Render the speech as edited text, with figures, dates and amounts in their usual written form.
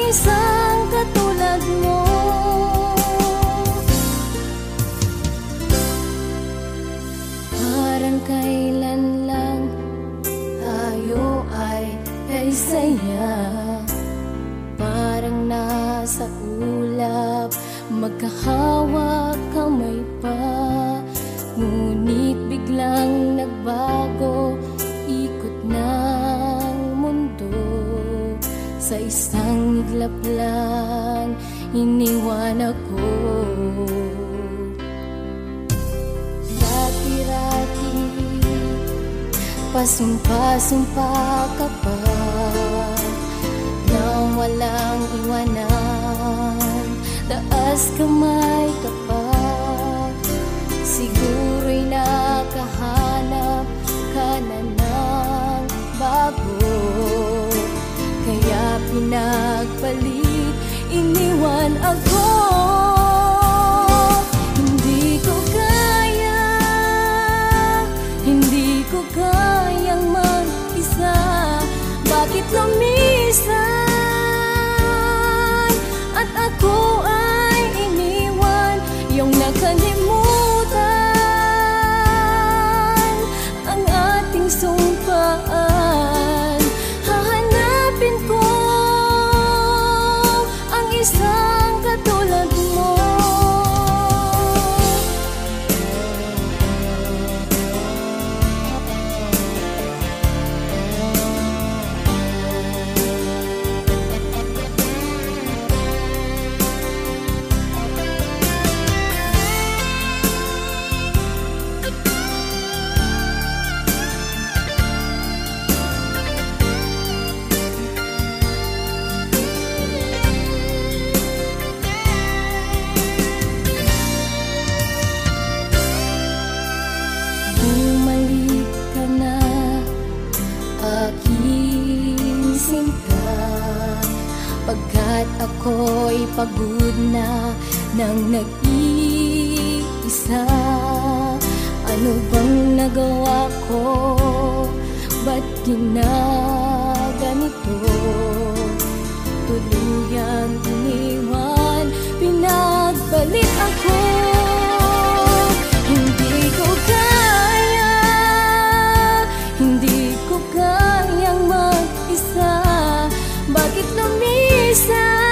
isang katulad mo. Parang kailan lang tayo ay saya, parang nasa ulap, magkahawak kamay pa. Ngunit biglang nagbago, ikot ng mundo. Sa isang iglap lang, iniwan ako. Dati-rati, pasumpa-sumpa ka pa, nang walang iwanan, taas kamay ka pa. Siguro'y nakahanap ka na ng bago, kaya pinagpalit, iniwan ako. Hindi ko kaya, hindi ko kayang mag-isa. Bakit lumisan at ako ay iniwan? Yung nakalimutan ang ating sumpaan. Hahanapin ko ang isang katulad mo. Bumalik ka na, aking sinta, pagkat ako'y pagod na nang nag-iisa. Ano bang nagawa ko? Ba't ginaganito? Tuluyang iniwan, pinagbalik ako. Hindi ko kaya, hindi ko kayang mag-isa. Bakit lumisan